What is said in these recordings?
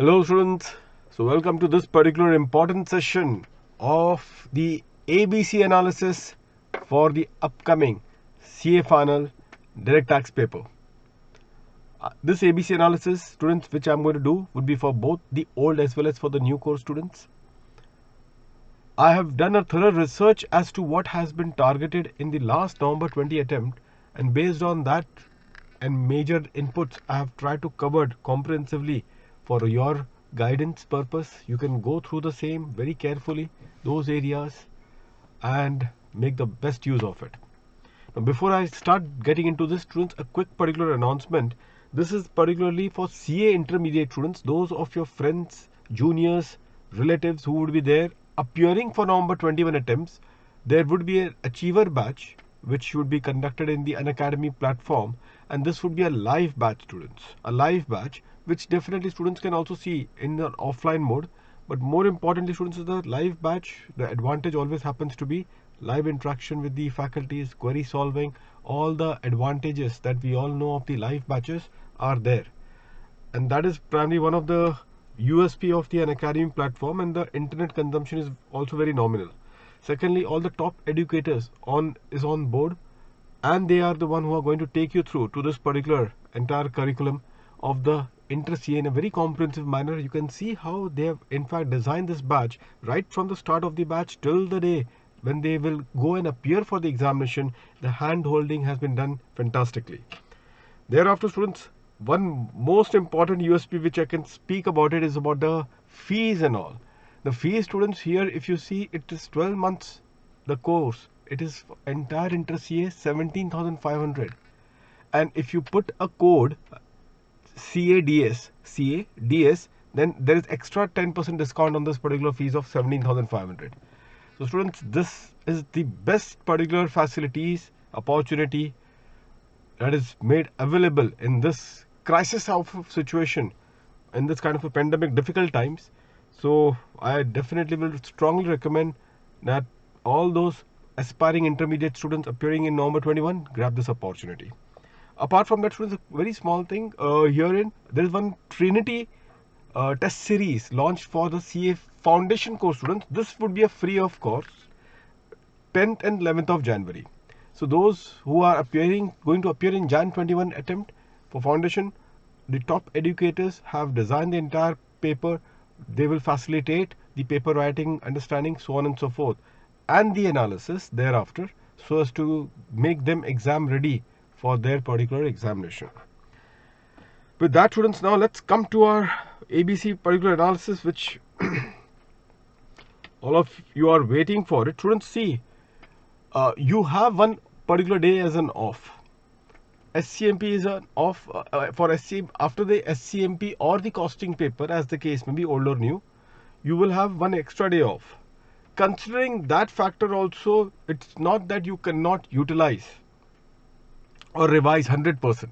Hello students, so welcome to this particular important session of the ABC analysis for the upcoming CA final direct tax paper. This ABC analysis, students, which I'm going to do would be for both the old as well as for the new course students. I have done a thorough research as to what has been targeted in the last November 20 attempt, and based on that and major inputs I have tried to cover comprehensively for your guidance purpose. You can go through the same very carefully, those areas, and make the best use of it. Now, before I start getting into this, students, a quick particular announcement. This is particularly for CA intermediate students, those of your friends, juniors, relatives who would be there appearing for November 21 attempts. There would be an achiever batch which would be conducted in the Unacademy platform, and this would be a live batch, students, a live batch which definitely students can also see in the offline mode. But more importantly, students, is the live batch, the advantage always happens to be live interaction with the faculties, query solving. All the advantages that we all know of the live batches are there, and that is primarily one of the USP of the Unacademy platform, and the internet consumption is also very nominal. Secondly, all the top educators is on board, and they are the one who are going to take you through to this particular entire curriculum of the Inter-CA in a very comprehensive manner. You can see how they have in fact designed this batch right from the start of the batch till the day when they will go and appear for the examination. The hand holding has been done fantastically. Thereafter, students, one most important USP which I can speak about it is about the fees and all. The fees, students, here if you see, it is 12 months the course. It is entire Inter-CA 17,500, and if you put a code CADS, then there is extra 10% discount on this particular fees of 17,500. So students, this is the best particular facilities opportunity that is made available in this crisis of situation, in this kind of a pandemic difficult times. So I definitely will strongly recommend that all those aspiring intermediate students appearing in November 21 grab this opportunity. Apart from that, students, a very small thing herein, there is one Trinity test series launched for the CA foundation course students. This would be a free of course 10th and 11th of January. So those who are going to appear in Jan 21 attempt for foundation, the top educators have designed the entire paper. They will facilitate the paper writing, understanding, so on and so forth, and the analysis thereafter, so as to make them exam ready for their particular examination. With that, students, now let's come to our ABC particular analysis, which all of you are waiting for it. Students, see, you have one particular day as an off. SCMP is an off for SCMP. After the SCMP or the costing paper, as the case may be, old or new, you will have one extra day off. Considering that factor also, it's not that you cannot utilize or revise 100%.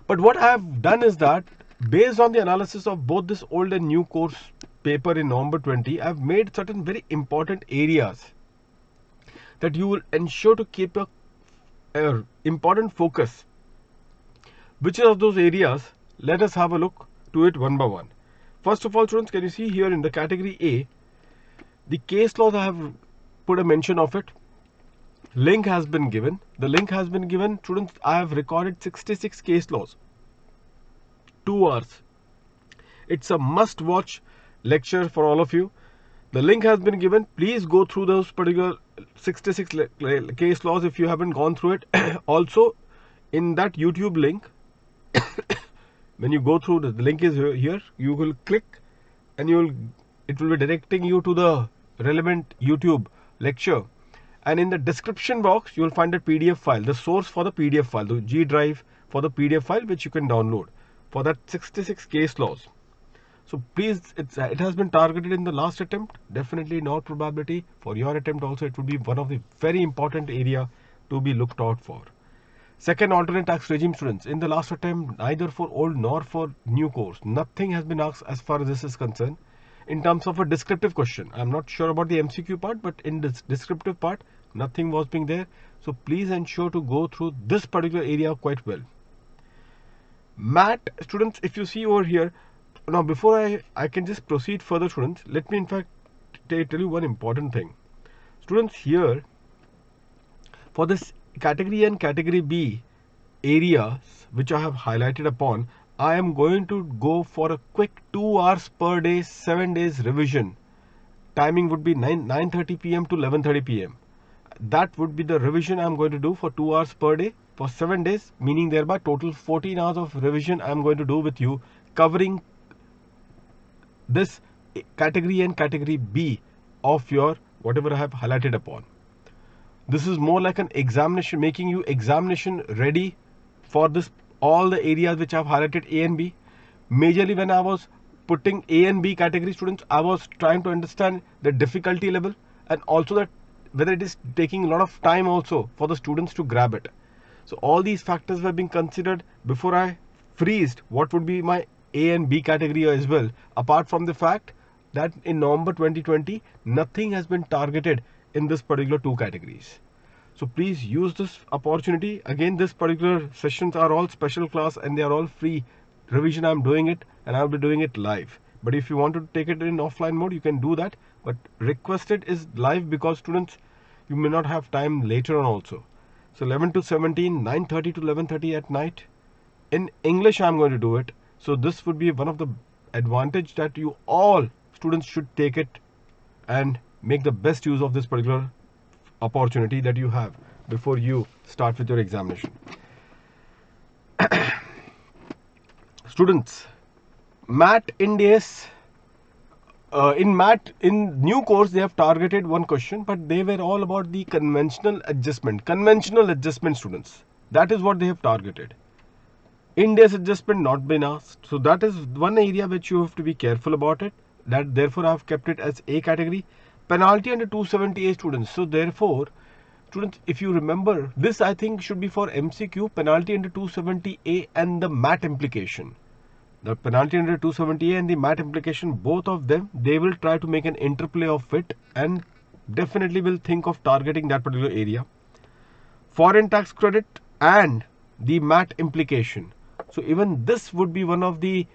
But what I have done is that, based on the analysis of both this old and new course paper in November 20, I have made certain very important areas that you will ensure to keep a important focus. Which of those areas? Let us have a look to it one by one. First of all, students, can you see here in the category A, the case laws, I have put a mention of it. Link has been given. The link has been given, students. I have recorded 66 case laws, 2 hours. It's a must watch lecture for all of you. The link has been given. Please go through those particular 66 case laws if you haven't gone through it. Also, in that YouTube link, when you go through, the link is here. You will click and it will be directing you to the relevant YouTube lecture. And in the description box, you will find a PDF file, the source for the PDF file, the G drive for the PDF file, which you can download for that 66 case laws. So please, it has been targeted in the last attempt. Definitely in all probability for your attempt also, it would be one of the very important area to be looked out for. Second, alternate tax regime, students. In the last attempt, neither for old nor for new course, nothing has been asked as far as this is concerned. In terms of a descriptive question, I'm not sure about the MCQ part, but in this descriptive part, nothing was being there. So please ensure to go through this particular area quite well. MAT, students, if you see over here, Now before I can just proceed further, students, let me in fact tell you one important thing. Students, here for this category and category B areas which I have highlighted upon, I am going to go for a quick 2 hours per day, 7 days revision. Timing would be 9:30 p.m. to 11:30 p.m. That would be the revision I am going to do for 2 hours per day for 7 days, meaning thereby total 14 hours of revision I am going to do with you, covering this category and category B of your whatever I have highlighted upon. This is more like an examination, making you examination ready for this all the areas which I have highlighted A and B. Majorly when I was putting A and B category, students, I was trying to understand the difficulty level and also that whether it is taking a lot of time also for the students to grab it. So all these factors were being considered before I freezed what would be my A and B category as well, apart from the fact that in November 2020 nothing has been targeted in this particular two categories. So please use this opportunity. Again, this particular sessions are all special class and they are all free revision. I'm doing it and I'll be doing it live. But if you want to take it in offline mode, you can do that. But requested is live because students, you may not have time later on also. So 11 to 17, 9:30 to 11:30 at night. In English, I'm going to do it. So this would be one of the advantage that you all students should take it and make the best use of this particular opportunity that you have before you start with your examination. Students, MAT Indies, in MAT, in new course, they have targeted one question, but they were all about the conventional adjustment. Conventional adjustment, students. That is what they have targeted. India's adjustment not been asked. So that is one area which you have to be careful about it. That therefore I have kept it as A category. Penalty under 270A, students. So therefore, students, if you remember, this I think should be for MCQ, penalty under 270A and the MAT implication. The penalty under 270A and the MAT implication, both of them, they will try to make an interplay of it and definitely will think of targeting that particular area. Foreign tax credit and the MAT implication. So even this would be one of the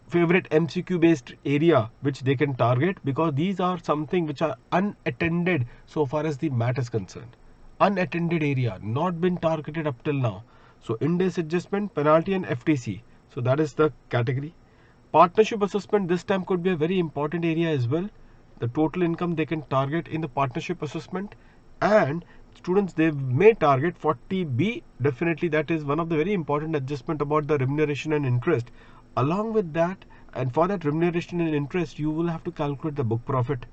favorite MCQ based area which they can target, because these are something which are unattended so far as the MAT is concerned. Unattended area, not been targeted up till now. So India's adjustment, penalty and FTC. So that is the category. Partnership assessment this time could be a very important area as well. The total income they can target in the partnership assessment, and students, they may target 40B. Definitely that is one of the very important adjustment about the remuneration and interest. Along with that, and for that remuneration and interest, you will have to calculate the book profit.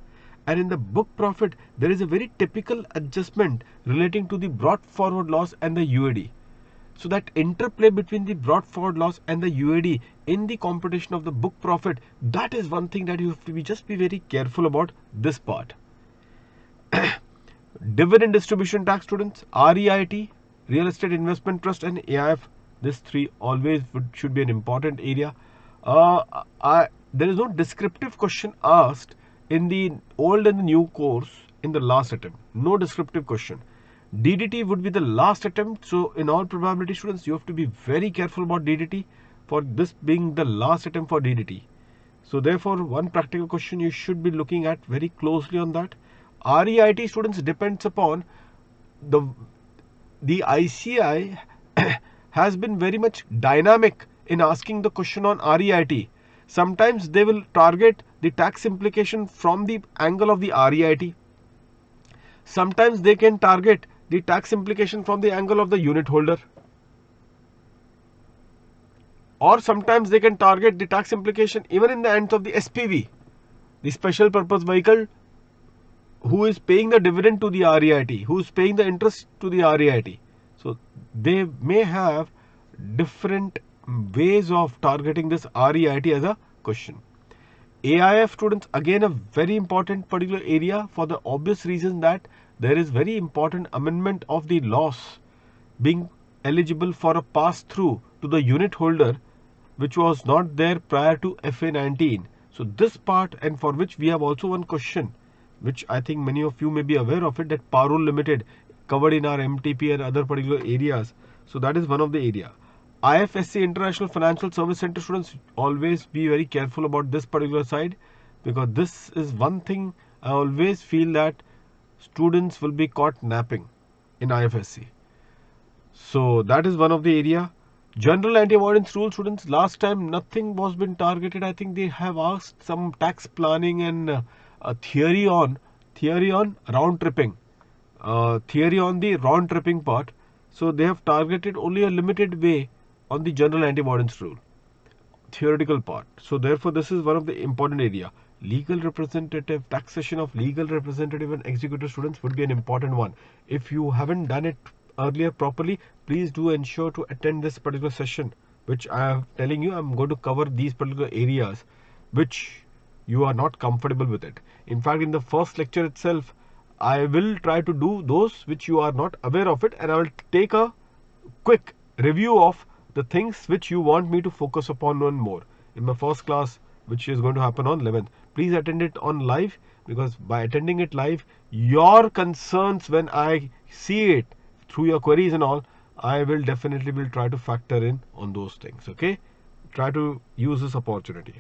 And in the book profit, there is a very typical adjustment relating to the brought forward loss and the UAD. So that interplay between the brought forward loss and the UAD in the computation of the book profit, that is one thing that you have to just be very careful about this part. Dividend distribution tax, students, REIT, Real Estate Investment Trust and AIF. This three always should be an important area. There is no descriptive question asked in the old and the new course in the last attempt. No descriptive question. DDT would be the last attempt. So in all probability, students, you have to be very careful about DDT, for this being the last attempt for DDT. So therefore, one practical question you should be looking at very closely on that. REIT, students, depends upon the ICI has been very much dynamic in asking the question on REIT. Sometimes they will target the tax implication from the angle of the REIT. Sometimes they can target the tax implication from the angle of the unit holder. Or sometimes they can target the tax implication even in the ends of the SPV, the special purpose vehicle, who is paying the dividend to the REIT, who is paying the interest to the REIT. So they may have different ways of targeting this REIT as a question. AIF, students, again a very important particular area, for the obvious reason that there is very important amendment of the loss being eligible for a pass through to the unit holder, which was not there prior to FA19. So this part, and for which we have also one question, which I think many of you may be aware of it, that Parole Limited covered in our MTP and other particular areas. So that is one of the area. IFSC International Financial Service Center students, always be very careful about this particular side, because this is one thing I always feel that students will be caught napping in IFSC. So that is one of the area. General anti-avoidance rule students, last time nothing was been targeted. I think they have asked some tax planning and a theory on round tripping, theory on the round tripping part. So they have targeted only a limited way on the general anti-avoidance rule, theoretical part. So therefore this is one of the important area. Legal representative, taxation of legal representative and executive students would be an important one. If you haven't done it earlier properly, please do ensure to attend this particular session, which I am telling you. I'm going to cover these particular areas which you are not comfortable with it. In fact, in the first lecture itself, I will try to do those which you are not aware of it, and I will take a quick review of the things which you want me to focus upon one more in my first class, which is going to happen on 11th. Please attend it on live, because by attending it live, your concerns, when I see it through your queries and all, I will definitely try to factor in on those things. Okay, try to use this opportunity.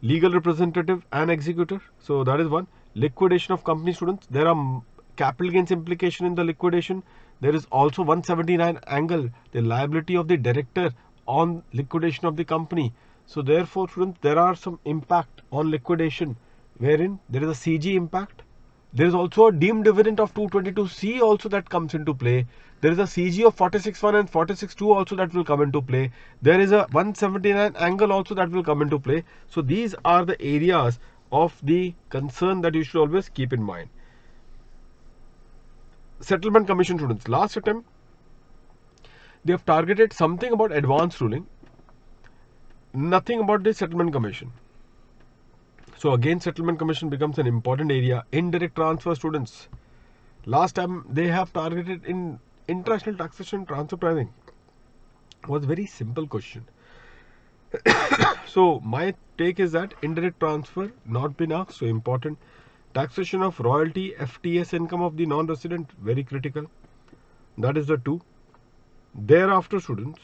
Legal representative and executor, so that is one. Liquidation of company students, there are capital gains implication in the liquidation. There is also 179 angle, the liability of the director on liquidation of the company. So therefore students, there are some impact on liquidation, wherein there is a CG impact. There is also a deemed dividend of 222C also that comes into play. There is a CG of 46.1 and 46.2 also that will come into play. There is a 179 angle also that will come into play. So these are the areas of the concern that you should always keep in mind. Settlement Commission students, last attempt they have targeted something about advance ruling, nothing about the Settlement Commission. So again, Settlement Commission becomes an important area. Indirect transfer students, last time they have targeted in international taxation transfer pricing. Was very simple question. So my take is that indirect transfer not been asked, so important. Taxation of royalty, FTS income of the non-resident, very critical. That is the 2. Thereafter students,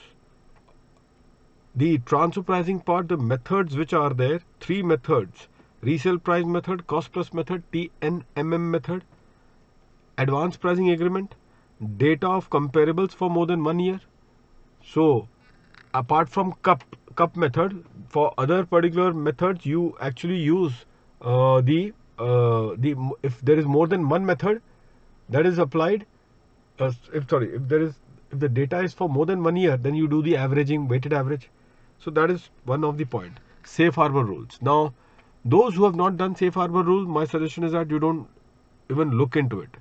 the transfer pricing part, the methods which are there, 3 methods: resale price method, cost plus method, TNMM method, advance pricing agreement, data of comparables for more than 1 year. So apart from cup method, for other particular methods you actually use if there is more than one method that is applied, if the data is for more than 1 year, then you do the averaging, weighted average. So that is one of the point. Safe harbor rules. Now those who have not done safe harbor rule, my suggestion is that you don't even look into it.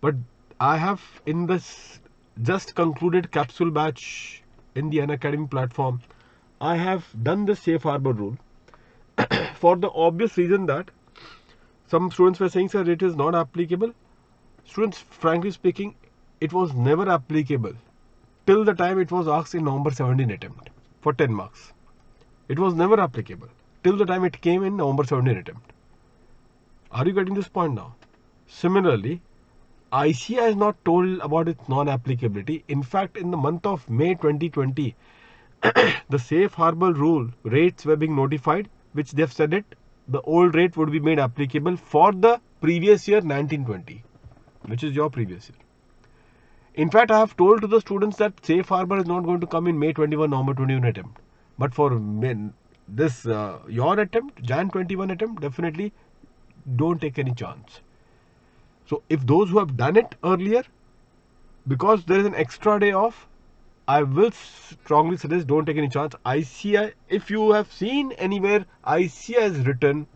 But I have, in this just concluded capsule batch in the Unacademy platform, I have done the safe harbor rule for the obvious reason that some students were saying, sir, it is not applicable. Students, frankly speaking, it was never applicable till the time it was asked in November 17 attempt for 10 marks. It was never applicable till the time it came in November 17 attempt. Are you getting this point now? Similarly, ICAI has not told about its non-applicability. In fact, in the month of May 2020, the safe harbor rule rates were being notified, which they have said it, the old rate would be made applicable for the previous year 1920, which is your previous year. In fact, I have told to the students that safe harbor is not going to come in May 21, November 21 attempt. But for this your attempt, Jan 21 attempt, definitely don't take any chance. So if those who have done it earlier, because there is an extra day off, I will strongly suggest don't take any chance. ICAI, if you have seen anywhere ICAI has written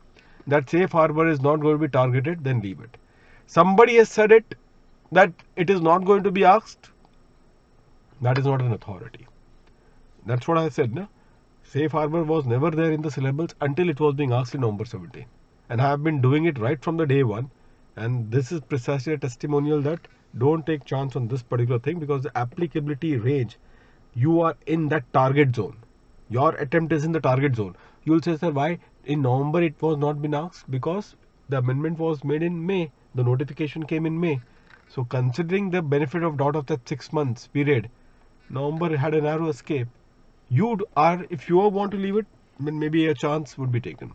that safe harbor is not going to be targeted, then leave it. Somebody has said it that it is not going to be asked. That is not an authority. That's what I said. No? Safe harbor was never there in the syllabus until it was being asked in November 17. And I have been doing it right from the day one. And this is precisely a testimonial that don't take chance on this particular thing, because the applicability range, you are in that target zone. Your attempt is in the target zone. You will say, sir, why in November it was not been asked? Because the amendment was made in May. The notification came in May. So considering the benefit of doubt of that 6 months period, November had a narrow escape, if you want to leave it, then maybe a chance would be taken.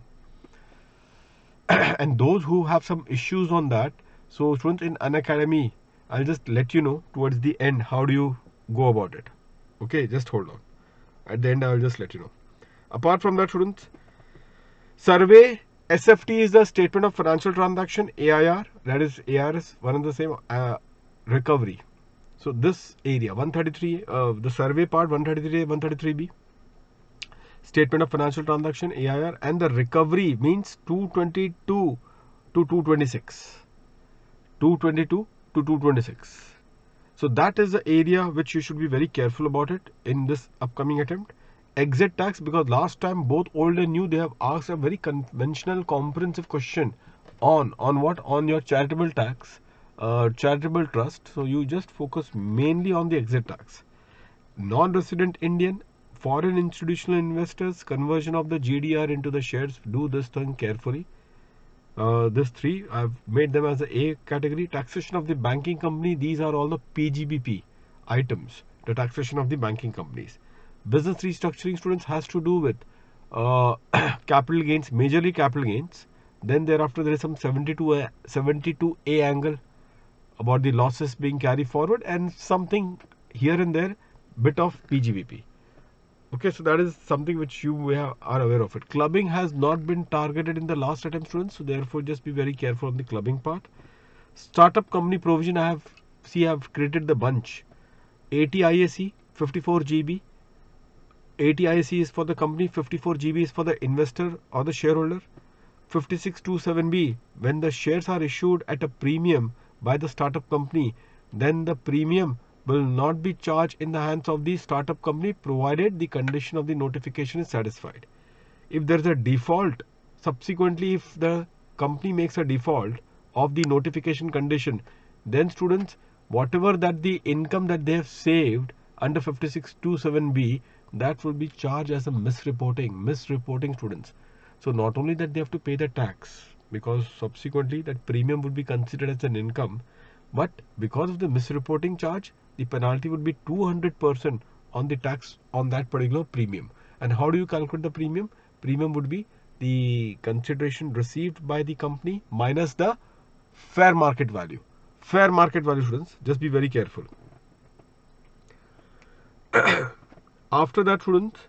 And those who have some issues on that, so students in Unacademy, I'll just let you know towards the end how do you go about it. Okay, just hold on. At the end, I'll just let you know. Apart from that, students, survey SFT is the statement of financial transaction. AIR, that is ARS, one and the same. Recovery. So this area 133, the survey part 133A, 133B. Statement of financial transaction AIR, and the recovery means 222 to 226. 222 to 226. So that is the area which you should be very careful about it in this upcoming attempt. Exit tax, because last time both old and new, they have asked a very conventional comprehensive question on what? On your charitable tax, charitable trust. So you just focus mainly on the exit tax. Non-resident Indian, foreign institutional investors, conversion of the GDR into the shares. Do this thing carefully. This three, I've made them as a category. Taxation of the banking company, these are all the PGBP items, the taxation of the banking companies. Business restructuring, students, has to do with capital gains, majorly capital gains. Then thereafter there is some 72A angle about the losses being carried forward, and something here and there bit of PGBP. Okay, so that is something which you are aware of it. Clubbing has not been targeted in the last attempt, students, so therefore just be very careful on the clubbing part. Startup company provision, I have created the bunch. 80 IAC, 54 GB. 80 IAC is for the company, 54 GB is for the investor or the shareholder. 5627B, when the shares are issued at a premium by the startup company, then the premium will not be charged in the hands of the startup company provided the condition of the notification is satisfied. If there is a default, subsequently if the company makes a default of the notification condition, then students, whatever that the income that they have saved under 5627B, that will be charged as a misreporting, students. So not only that they have to pay the tax, because subsequently that premium would be considered as an income, but because of the misreporting charge, the penalty would be 200% on the tax on that particular premium. And how do you calculate the premium? Premium would be the consideration received by the company minus the fair market value. Fair market value, students, just be very careful. After that, students,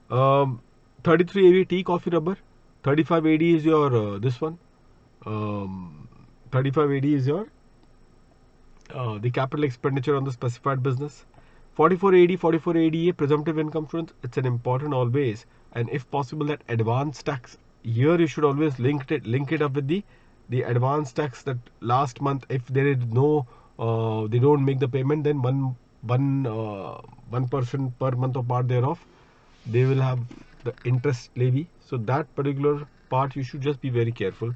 33 AV tea, coffee, rubber. 35 AD is your this one. 35 AD is your the capital expenditure on the specified business. 44 AD, 44 ADA, presumptive income, students. It's an important always, and if possible that advance tax. Here you should always link it up with the advance tax that last month. If there is no, they don't make the payment, then 1% per month of part thereof, they will have the interest levy. So that particular part you should just be very careful.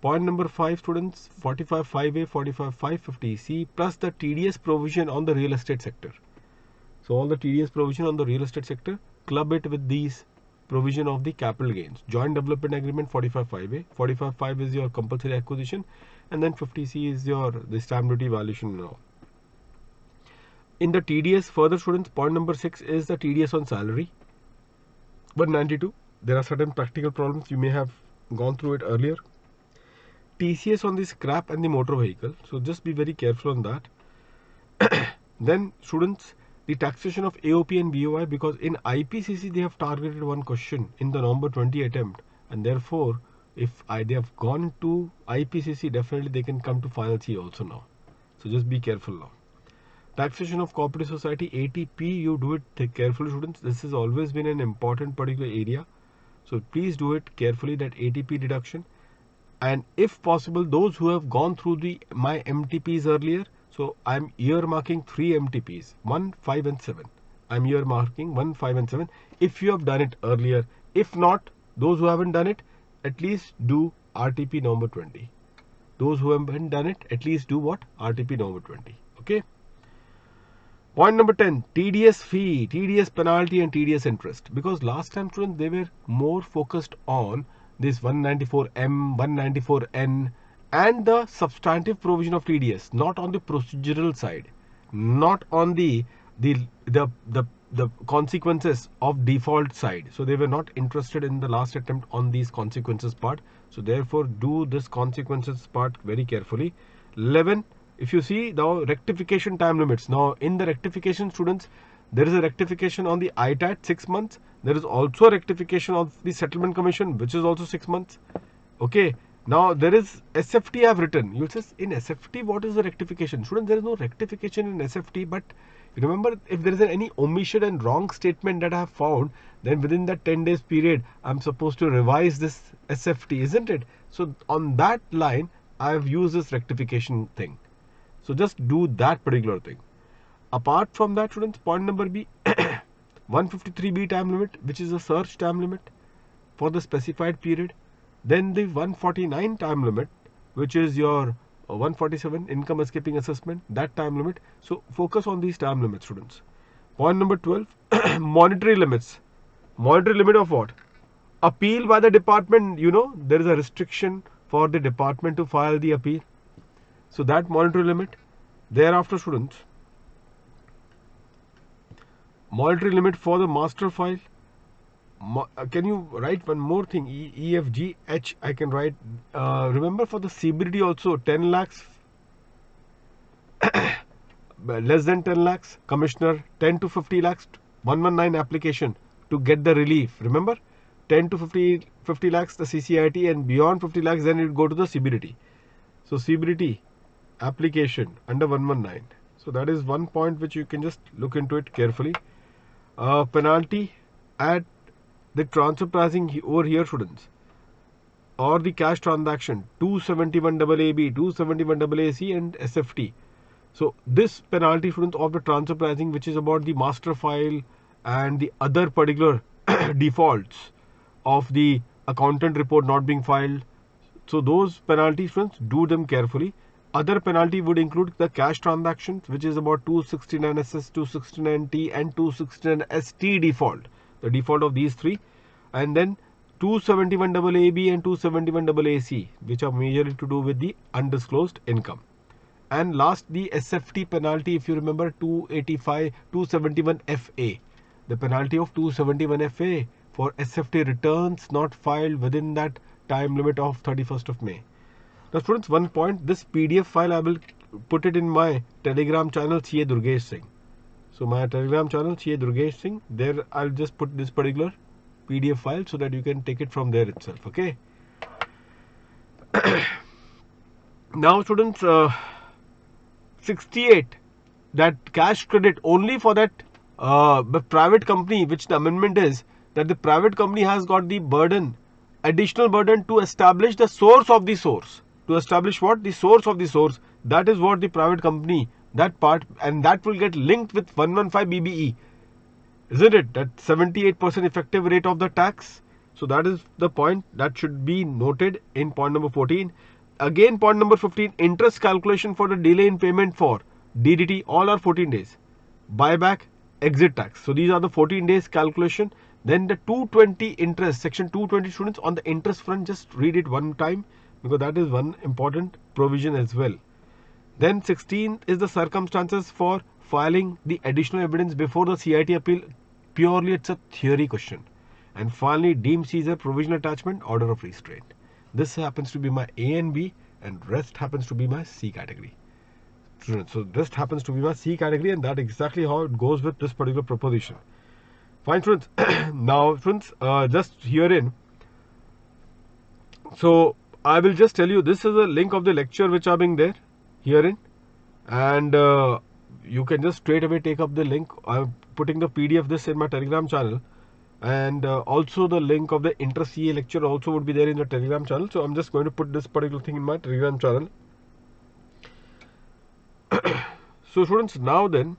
Point number 5, students, 45.5A, 45.550C plus the TDS provision on the real estate sector. So all the TDS provision on the real estate sector, club it with these provision of the capital gains. Joint development agreement 45.5A, 45.5 is your compulsory acquisition, and then 50C is your the stamp duty valuation and all. In the TDS, further, students, point number 6 is the TDS on salary. 192. There are certain practical problems. You may have gone through it earlier. TCS on the scrap and the motor vehicle. So just be very careful on that. Then, students, the taxation of AOP and BOI, because in IPCC they have targeted one question in the November 20 attempt, and therefore if they have gone to IPCC, definitely they can come to final C also now. So just be careful now. Taxation of cooperative society, ATP, you do it carefully, students. This has always been an important particular area. So please do it carefully, that ATP deduction. And if possible, those who have gone through my MTPs earlier, so I'm earmarking 3 MTPs, 1, 5 and 7. I'm earmarking 1, 5 and 7 if you have done it earlier. If not, those who haven't done it, at least do RTP November 20. Those who haven't done it, at least do what? RTP November 20. Okay. Point number 10, TDS fee, TDS penalty and TDS interest. Because last time, students, they were more focused on this 194M, 194N and the substantive provision of TDS, not on the procedural side, not on the the consequences of default side. So they were not interested in the last attempt on these consequences part. So therefore do this consequences part very carefully. 11, if you see the rectification time limits. Now in the rectification, students, there is a rectification on the ITAT 6 months. There is also a rectification of the settlement commission, which is also 6 months. Okay. Now there is SFT I have written. You say in SFT what is the rectification? Students, there is no rectification in SFT, but remember, if there is any omission and wrong statement that I have found, then within that 10 days period I am supposed to revise this SFT, isn't it? So on that line I have used this rectification thing. So just do that particular thing. Apart from that, students, point number B, 153B time limit, which is a search time limit for the specified period. Then the 149 time limit, which is your 147 income escaping assessment, that time limit. So focus on these time limits, students. Point number 12, monetary limits. Monetary limit of what? Appeal by the department. You know, there is a restriction for the department to file the appeal. So that monetary limit. Thereafter, students, monetary limit for the master file. Can you write one more thing? E, F, G, H I can write. Remember, for the CBDT also 10 lakhs, less than 10 lakhs, commissioner 10 to 50 lakhs, 119 application to get the relief. Remember, 10 to 50 lakhs the CCIT, and beyond 50 lakhs then it go to the CBDT. So CBDT application under 119. So that is one point which you can just look into it carefully. Penalty at the transfer pricing over here, students, or the cash transaction 271 AB, 271 AC and SFT. So this penalty, students, of the transfer pricing, which is about the master file and the other particular defaults of the accountant report not being filed. So those penalties, students, do them carefully. Other penalty would include the cash transactions, which is about 269 SS, 269 T and 269 ST default. The default of these three, and then 271 AB and 271 AC, which are majorly to do with the undisclosed income. And last, the SFT penalty, if you remember, 271 FA, the penalty of 271 FA for SFT returns not filed within that time limit of 31st of May. Now students, one point, this PDF file I will put it in my Telegram channel, CA Durgesh Singh. So my Telegram channel, CA Durgesh Singh, there I'll just put this particular PDF file so that you can take it from there itself. Okay. Now students, 68, that cash credit only for that the private company, which the amendment is that the private company has got the burden, additional burden to establish the source of the source. To establish what? The source of the source. That is what the private company, that part, and that will get linked with 115 BBE. Isn't it? That 78% effective rate of the tax. So that is the point that should be noted in point number 14. Again, point number 15, interest calculation for the delay in payment for DDT, all are 14 days. Buyback, exit tax. So these are the 14 days calculation. Then the 220 interest, section 220, students, on the interest front, just read it one time, because that is one important provision as well. Then 16 is the circumstances for filing the additional evidence before the CIT appeal. Purely it's a theory question. And finally, deemed seizure, provisional attachment, order of restraint. This happens to be my A and B, and rest happens to be my C category. So rest happens to be my C category, and that exactly how it goes with this particular proposition. Fine, students. Now students, just herein, so I will just tell you, this is a link of the lecture which are being there herein, and you can just straight away take up the link. I'm putting the PDF this in my Telegram channel, and also the link of the inter CA lecture also would be there in the Telegram channel. So I'm just going to put this particular thing in my Telegram channel. So students, now then,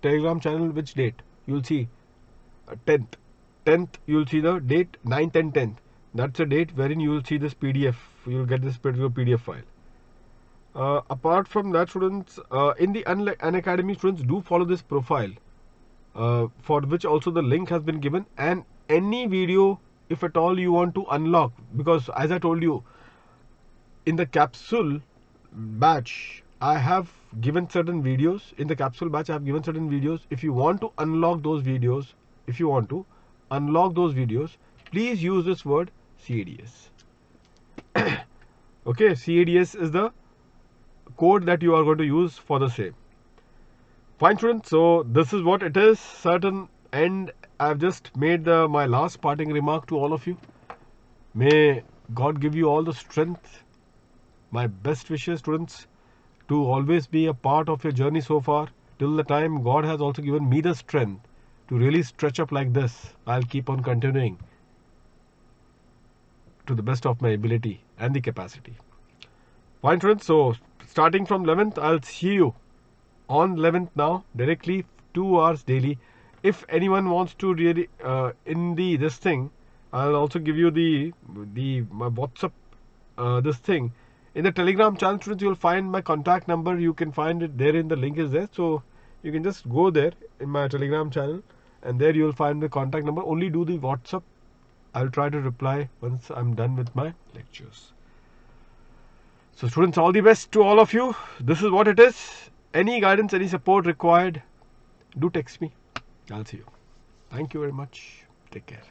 Telegram channel, which date? You will see 10th, you will see the date 9th and 10th. That's a date wherein you will see this PDF. You will get this particular PDF file. Apart from that, students, in the Unacademy, students, do follow this profile, for which also the link has been given, and any video, if at all you want to unlock, because as I told you, in the capsule batch, I have given certain videos in the capsule batch. I have given certain videos. If you want to unlock those videos, please use this word CADS. Okay, CADS is the code that you are going to use for the same. Fine, students. So this is what it is. Certain, and I've just made my last parting remark to all of you. May God give you all the strength. My best wishes, students, to always be a part of your journey so far. Till the time God has also given me the strength to really stretch up like this, I'll keep on continuing to the best of my ability and the capacity. Fine, students. So starting from 11th, I'll see you on 11th now, directly 2 hours daily. If anyone wants to really in the this thing, I'll also give you my WhatsApp this thing. In the Telegram channel, students, you'll find my contact number. You can find it there, in the link is there. So you can just go there in my Telegram channel, and there you'll find the contact number. Only do the WhatsApp. I'll try to reply once I'm done with my lectures. So students, all the best to all of you. This is what it is. Any guidance, any support required, do text me. I'll see you. Thank you very much. Take care.